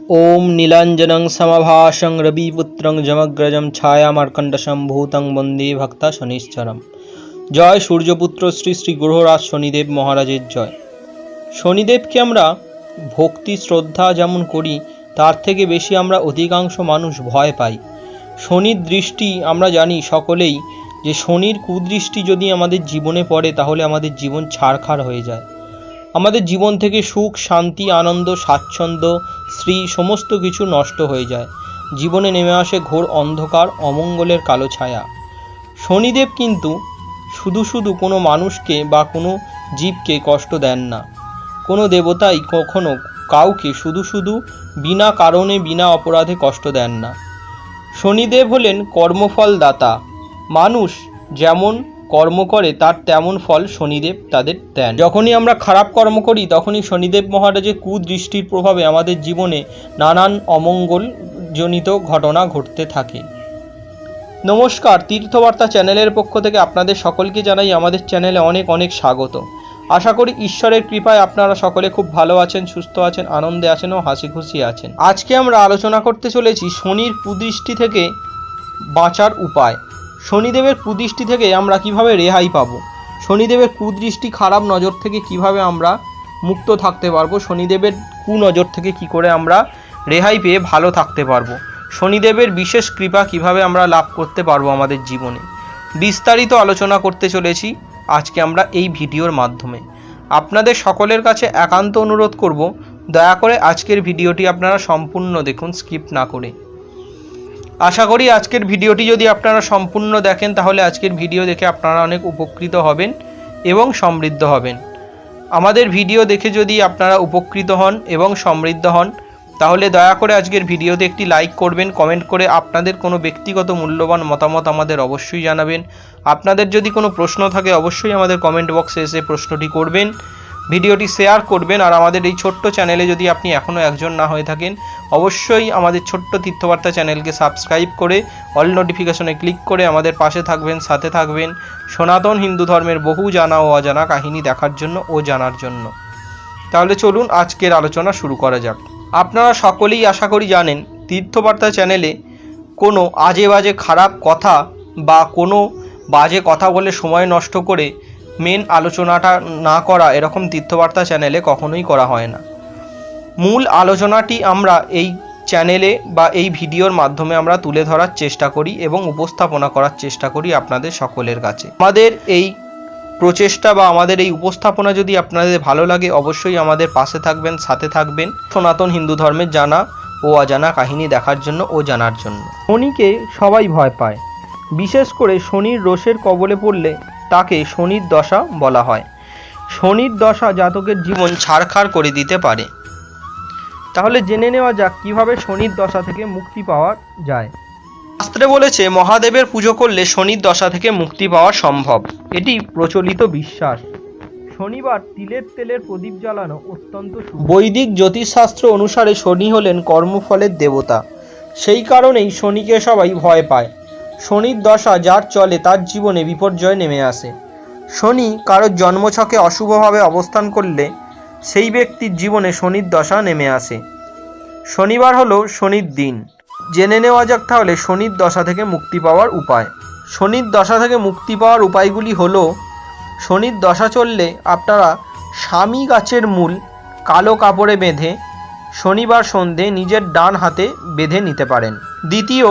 ओम नीलांजनं समभाषं रविपुत्रं जमग्रजं छायामार्कण्डशम्भूतं वन्दे भक्ता शनिश्चरम्। জয় সূর্যপুত্র শ্রী শ্রী গ্রহরাজ শনিদেব মহারাজের জয়। শনিদেবকে আমরা ভক্তি শ্রদ্ধা যেমন করি, তার থেকে বেশি আমরা অধিকাংশ মানুষ ভয় পাই। শনির দৃষ্টি আমরা জানি সকলেই যে শনির কুদৃষ্টি যদি আমাদের জীবনে পড়ে তাহলে আমাদের জীবন ছারখার হয়ে যায়। আমাদের জীবন থেকে সুখ শান্তি আনন্দ স্বাচ্ছন্দ্য শ্রী সমস্ত কিছু নষ্ট হয়ে যায়। জীবনে নেমে আসে ঘোর অন্ধকার অমঙ্গলের কালো ছায়া। শনিদেব কিন্তু শুধু শুধু কোনো মানুষকে বা কোনো জীবকে কষ্ট দেন না। কোনো দেবতাই কখনো কাউকে শুধু শুধু বিনা কারণে বিনা অপরাধে কষ্ট দেন না। শনিদেব হলেন কর্মফল দাতা। মানুষ যেমন কর্ম করে তার তেমন ফল শনিদেব তাদের দেন। যখনই আমরা খারাপ কর্ম করি তখনই শনিদেব মহারাজের কুদৃষ্টির প্রভাবে আমাদের জীবনে নানান অমঙ্গলজনিত ঘটনা ঘটতে থাকে। নমস্কার, তীর্থবার্তা চ্যানেলের পক্ষ থেকে আপনাদের সকলকে জানাই আমাদের চ্যানেলে অনেক অনেক স্বাগত। আশা করি ঈশ্বরের কৃপায় আপনারা সকলে খুব ভালো আছেন, সুস্থ আছেন, আনন্দে আছেন ও হাসি খুশি আছেন। আজকে আমরা আলোচনা করতে চলেছি শনির কুদৃষ্টি থেকে বাঁচার উপায়। শনিদেবের কুদৃষ্টি থেকে আমরা কিভাবে রেহাই পাব, শনিদেবের কুদৃষ্টি খারাপ নজর থেকে কিভাবে আমরা মুক্ত থাকতে পারবো, শনিদেবের কুনজর থেকে কি করে আমরা রেহাই পেয়ে ভালো থাকতে পারবো, শনিদেবের বিশেষ কৃপা কিভাবে আমরা লাভ করতে পারবো আমাদের জীবনে, বিস্তারিত আলোচনা করতে চলেছি আজকে আমরা এই ভিডিওর মাধ্যমে। আপনাদের সকলের কাছে একান্ত অনুরোধ করব, দয়া করে আজকের ভিডিওটি আপনারা সম্পূর্ণ দেখুন, স্কিপ না করে। আশা করি আজকের ভিডিওটি যদি আপনারা সম্পূর্ণ দেখেন তাহলে আজকের ভিডিও দেখে আপনারা অনেক উপকৃত হবেন এবং সমৃদ্ধ হবেন। আমাদের ভিডিও দেখে যদি আপনারা উপকৃত হন এবং সমৃদ্ধ হন তাহলে দয়া করে আজকের ভিডিওতে একটি লাইক করবেন, কমেন্ট করে আপনাদের কোনো ব্যক্তিগত মূল্যবান মতামত আমাদের অবশ্যই জানাবেন। আপনাদের যদি কোনো প্রশ্ন থাকে অবশ্যই আমাদের কমেন্ট বক্সে এসে প্রশ্নটি করবেন, ভিডিওটি শেয়ার করবেন। আর আমাদের এই ছোট্ট চ্যানেলে যদি আপনি এখনও একজন না হয়ে থাকেন অবশ্যই আমাদের ছোট্ট তীর্থবার্তা চ্যানেলকে সাবস্ক্রাইব করে অল নোটিফিকেশনে ক্লিক করে আমাদের পাশে থাকবেন, সাথে থাকবেন সনাতন হিন্দু ধর্মের বহু জানা ও অজানা কাহিনী দেখার জন্য ও জানার জন্য। তাহলে চলুন আজকের আলোচনা শুরু করা যাক। আপনারা সকলেই আশা করি জানেন তীর্থবার্তা চ্যানেলে কোনো আজে বাজে খারাপ কথা বা কোনো বাজে কথা বলে সময় নষ্ট করে মেন আলোচনাটা না করা, এরকম তীর্থবার্তা চ্যানেলে কখনোই করা হয় না। মূল আলোচনাটি আমরা এই চ্যানেলে বা এই ভিডিওর মাধ্যমে আমরা তুলে ধরার চেষ্টা করি এবং উপস্থাপনা করার চেষ্টা করি আপনাদের সকলের কাছে। আমাদের এই প্রচেষ্টা বা আমাদের এই উপস্থাপনা যদি আপনাদের ভালো লাগে অবশ্যই আমাদের পাশে থাকবেন, সাথে থাকবেন সনাতন হিন্দু ধর্মের জানা ও অজানা কাহিনী দেখার জন্য ও জানার জন্য। শনিকে সবাই ভয় পায়, বিশেষ করে শনির রোষের কবলে পড়লে তাকে শনির দশা বলা হয়। শনির দশা জাতকের জীবন ছারখার করে দিতে পারে। তাহলে জেনে নেওয়া যাক কিভাবে শনির দশা থেকে মুক্তি পাওয়া যায়। শাস্ত্রে বলেছে মহাদেবের পুজো করলে শনির দশা থেকে মুক্তি পাওয়া সম্ভব, এটি প্রচলিত বিশ্বাস। শনিবার তিলের তেলের প্রদীপ জ্বালানো অত্যন্ত শুভ। বৈদিক জ্যোতিষশাস্ত্র অনুসারে শনি হলেন কর্মফলের দেবতা, সেই কারণেই শনিকে সবাই ভয় পায়। শনির দশা যার চলে তার জীবনে বিপর্যয় নেমে আসে। শনি কারোর জন্মছকে অশুভভাবে অবস্থান করলে সেই ব্যক্তির জীবনে শনির দশা নেমে আসে। শনিবার হলো শনির দিন। জেনে নেওয়া যাক তাহলে শনির দশা থেকে মুক্তি পাওয়ার উপায়। শনির দশা থেকে মুক্তি পাওয়ার উপায়গুলি হলো, শনির দশা চললে আপনারা স্বামী গাছের মূল কালো কাপড়ে বেঁধে শনিবার সন্ধে নিজের ডান হাতে বেঁধে নিতে পারেন। দ্বিতীয়,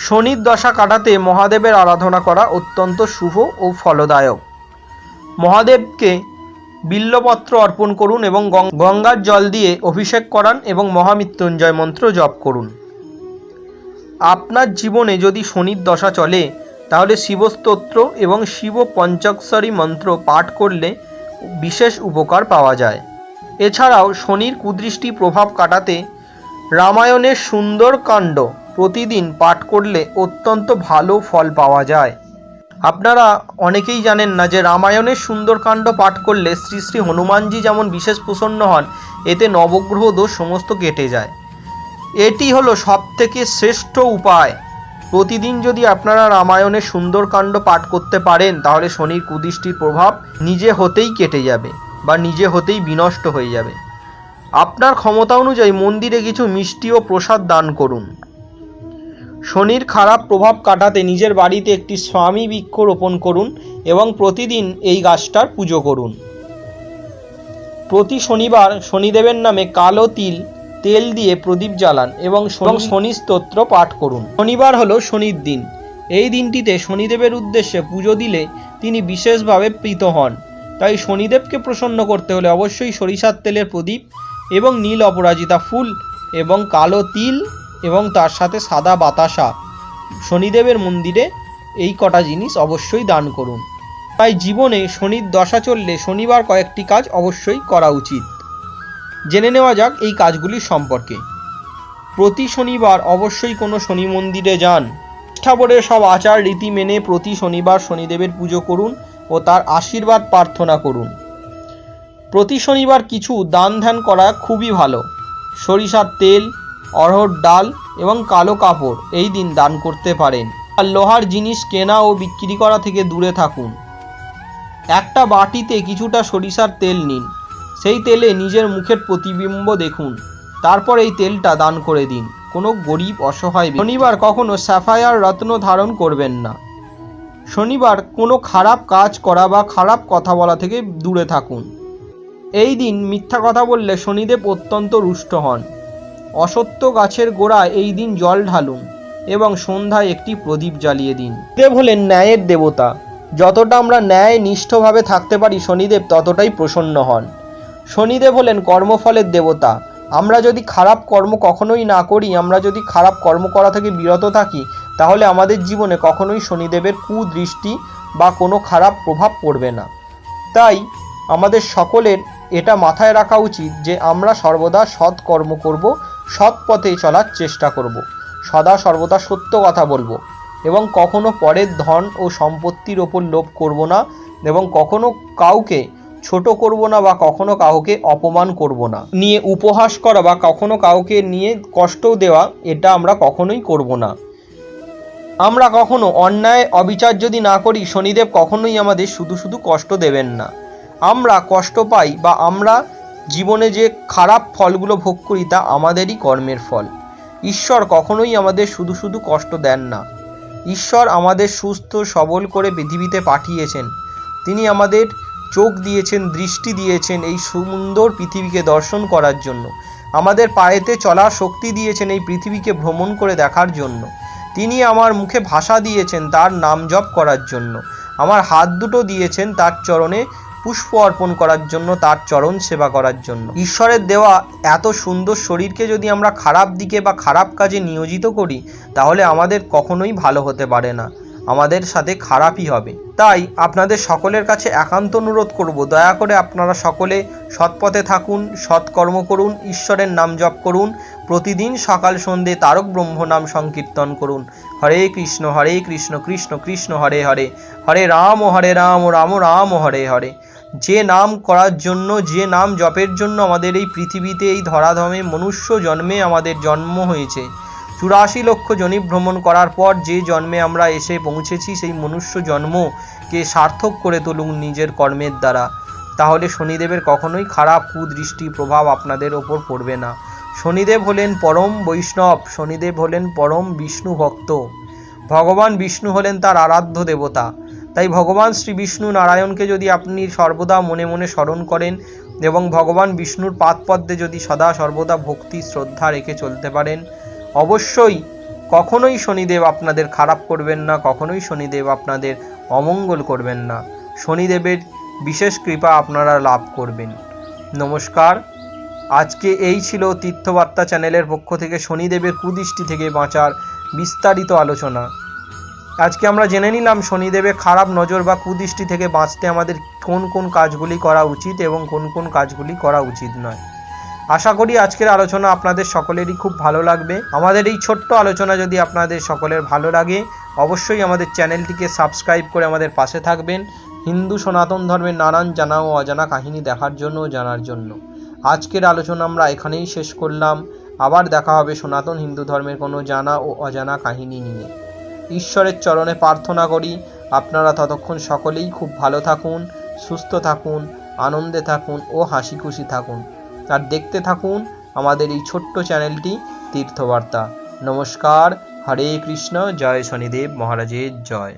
শনির দশা কাটাতে মহাদেবের আরাধনা করা অত্যন্ত শুভ ও ফলদায়ক। মহাদেবকে বিল্লপত্র অর্পণ করুন এবং গঙ্গার জল দিয়ে অভিষেক করান এবং মহামৃত্যুঞ্জয় মন্ত্র জপ করুন। আপনার জীবনে যদি শনির দশা চলে তাহলে শিবস্তোত্র এবং শিব পঞ্চাক্ষরী মন্ত্র পাঠ করলে বিশেষ উপকার পাওয়া যায়। এছাড়াও শনির কুদৃষ্টি প্রভাব কাটাতে রামায়ণের সুন্দরকাণ্ড প্রতিদিন পাঠ করলে অত্যন্ত ভালো ফল পাওয়া যায়। আপনারা অনেকেই জানেন না যে রামায়ণের সুন্দরকাণ্ড পাঠ করলে শ্রী শ্রী হনুমানজি যেমন বিশেষ প্রসন্ন হন, এতে নবগ্রহ দোষ সমস্ত কেটে যায়। এটি হলো সবথেকে শ্রেষ্ঠ উপায়। প্রতিদিন যদি আপনারা রামায়ণের সুন্দরকাণ্ড পাঠ করতে পারেন তাহলে শনির কুদৃষ্টির প্রভাব নিজে হতেই কেটে যাবে বা নিজে হতেই বিনষ্ট হয়ে যাবে। আপনার ক্ষমতা অনুযায়ী মন্দিরে কিছু মিষ্টি ও প্রসাদ দান করুন। শনির খারাপ প্রভাব কাটাতে নিজের বাড়িতে একটি স্বামী বৃক্ষ রোপণ করুন এবং প্রতিদিন এই গাছটার পুজো করুন। প্রতি শনিবার শনিদেবের নামে কালো তেল দিয়ে প্রদীপ জ্বালান এবং শনি স্তোত্র পাঠ করুন। শনিবার হলো শনির দিন। এই দিনটিতে শনিদেবের উদ্দেশ্যে পুজো দিলে তিনি বিশেষভাবে প্রীত হন। তাই শনিদেবকে প্রসন্ন করতে হলে অবশ্যই সরিষার তেলের প্রদীপ এবং নীল অপরাজিতা ফুল এবং কালো তিল এবং তার সাথে সাদা বাতাসা শনিদেবের মন্দিরে এই কটা জিনিস অবশ্যই দান করুন। তাই জীবনে শনির দশা চললে শনিবার কয়েকটি কাজ অবশ্যই করা উচিত। জেনে নেওয়া যাক এই কাজগুলি সম্পর্কে। প্রতি শনিবার অবশ্যই কোনো শনি মন্দিরে যান। নিষ্ঠাভরে সব আচার রীতি মেনে প্রতি শনিবার শনিদেবের পুজো করুন ও তার আশীর্বাদ প্রার্থনা করুন। প্রতি শনিবার কিছু দান ধ্যান করা খুবই ভালো। সরিষার তেল, অড়হর ডাল এবং কালো কাপড় এই দিন দান করতে পারেন। আর লোহার জিনিস কেনা ও বিক্রি করা থেকে দূরে থাকুন। একটা বাটিতে কিছুটা সরিষার তেল নিন, সেই তেলে নিজের মুখের প্রতিবিম্ব দেখুন, তারপর এই তেলটা দান করে দিন কোনো গরিব অসহায়। শনিবার কখনো স্যাফায়ার রত্ন ধারণ করবেন না। শনিবার কোনো খারাপ কাজ করা বা খারাপ কথা বলা থেকে দূরে থাকুন। এই দিন মিথ্যা কথা বললে শনিদেব অত্যন্ত রুষ্ট হন। অসত্য গাছের গোড়ায় এই দিন জল ঢালুন এবং সন্ধ্যায় একটি প্রদীপ জ্বালিয়ে দিন। দেব হলেন ন্যায়ের দেবতা। যতটা আমরা ন্যায় নিষ্ঠভাবে থাকতে পারি শনিদেব ততটাই প্রসন্ন হন। শনিদেব হলেন কর্মফলের দেবতা। আমরা যদি খারাপ কর্ম কখনোই না করি, আমরা যদি খারাপ কর্ম করা থেকে বিরত থাকি, তাহলে আমাদের জীবনে কখনোই শনিদেবের কুদৃষ্টি বা কোনো খারাপ প্রভাব পড়বে না। তাই আমাদের সকলের এটা মাথায় রাখা উচিত যে আমরা সর্বদা সৎ কর্ম করব, সৎ পথে চলার চেষ্টা করব, সদা সর্বদা সত্য কথা বলবো এবং কখনো পরের ধন ও সম্পত্তির ওপর লোভ করব না এবং কখনো কাউকে ছোট করব না বা কখনো কাউকে অপমান করব না, নিয়ে উপহাস করা বা কখনো কাউকে নিয়ে কষ্ট দেওয়া, এটা আমরা কখনোই করব না। আমরা কখনো অন্যায় অবিচার যদি না করি, শনিদেব কখনোই আমাদের শুধু শুধু কষ্ট দেবেন না। আমরা কষ্ট পাই বা আমরা জীবনে যে খারাপ ফলগুলো ভোগ করি তা আমাদেরই কর্মের ফল। ঈশ্বর কখনোই আমাদের শুধু শুধু কষ্ট দেন না। ঈশ্বর আমাদের সুস্থ সবল করে পৃথিবীতে পাঠিয়েছেন। তিনি আমাদের চোখ দিয়েছেন, দৃষ্টি দিয়েছেন এই সুন্দর পৃথিবীকে দর্শন করার জন্য। আমাদের পায়েতে চলার শক্তি দিয়েছেন এই পৃথিবীকে ভ্রমণ করে দেখার জন্য। তিনি আমার মুখে ভাষা দিয়েছেন তার নাম জপ করার জন্য। আমার হাত দুটো দিয়েছেন তার চরণে পুষ্প অর্পণ করার জন্য, তার চরণ সেবা করার জন্য। ঈশ্বরের দেওয়া এত সুন্দর শরীরকে যদি আমরা খারাপ দিকে বা খারাপ কাজে নিয়োজিত করি, তাহলে আমাদের কখনোই ভালো হতে পারে না, আমাদের সাথে খারাপই হবে। তাই আপনাদের সকলের কাছে একান্ত অনুরোধ করব, দয়া করে আপনারা সকলে সৎপথে থাকুন, সৎকর্ম করুন, ঈশ্বরের নাম জপ করুন, প্রতিদিন সকাল সন্ধ্যে তারক ব্রহ্ম নাম সংকীর্তন করুন। হরে কৃষ্ণ কৃষ্ণ কৃষ্ণ হরে হরে, হরে রাম রাম রাম হরে হরে। যে নাম করার জন্য, যে নাম জপের জন্য আমাদের এই পৃথিবীতে, এই ধরাধামে মনুষ্য জন্মে আমাদের জন্ম হয়েছে, 84 লক্ষ জনি ভ্রমণ করার পর যে জন্মে আমরা এসে পৌঁছেছি, সেই মনুষ্য জন্মকে সার্থক করে তুলুন নিজের কর্মের দ্বারা। তাহলে শনিদেবের কখনোই খারাপ কুদৃষ্টি প্রভাব আপনাদের ওপর পড়বে না। শনিদেব হলেন পরম বৈষ্ণব, শনিদেব হলেন পরম বিষ্ণু ভক্ত। ভগবান বিষ্ণু হলেন তার আরাধ্য দেবতা। তাই ভগবান শ্রী বিষ্ণু নারায়ণকে যদি আপনি সর্বদা মনে মনে স্মরণ করেন এবং ভগবান বিষ্ণুর পাদপদ্মে যদি সদা সর্বদা ভক্তি শ্রদ্ধা রেখে চলতে পারেন, অবশ্যই কখনোই শনিদেব আপনাদের খারাপ করবেন না, কখনোই শনিদেব আপনাদের অমঙ্গল করবেন না। শনিদেবের বিশেষ কৃপা আপনারা লাভ করবেন। নমস্কার। আজকে এই ছিল তীর্থবার্তা চ্যানেলের পক্ষ থেকে শনিদেবের কুদৃষ্টি থেকে বাঁচার বিস্তারিত আলোচনা। আজকে আমরা জেনে নিলাম শনিদেবের খারাপ নজর বা কুদৃষ্টি থেকে বাঁচতে আমাদের কোন কোন কাজগুলি করা উচিত এবং কোন কোন কাজগুলি করা উচিত নয়। আশা করি আজকের আলোচনা আপনাদের সকলেরই খুব ভালো লাগবে। আমাদের এই ছোট্ট আলোচনা যদি আপনাদের সকলের ভালো লাগে, অবশ্যই আমাদের চ্যানেলটিকে সাবস্ক্রাইব করে আমাদের পাশে থাকবেন হিন্দু সনাতন ধর্মের নানান জানা ও অজানা কাহিনী দেখার জন্য ও জানার জন্য। আজকের আলোচনা আমরা এখানেই শেষ করলাম। আবার দেখা হবে সনাতন হিন্দু ধর্মের কোনো জানা ও অজানা কাহিনী নিয়ে। ঈশ্বরের চরণে প্রার্থনা করি আপনারা ততক্ষণ সকলেই খুব ভালো থাকুন, সুস্থ থাকুন, আনন্দে থাকুন ও হাসি খুশি থাকুন। আর দেখতে থাকুন আমাদের এই ছোট্ট চ্যানেলটি তীর্থবার্তা। নমস্কার, হরে কৃষ্ণ, জয় শনিদেব মহারাজের জয়।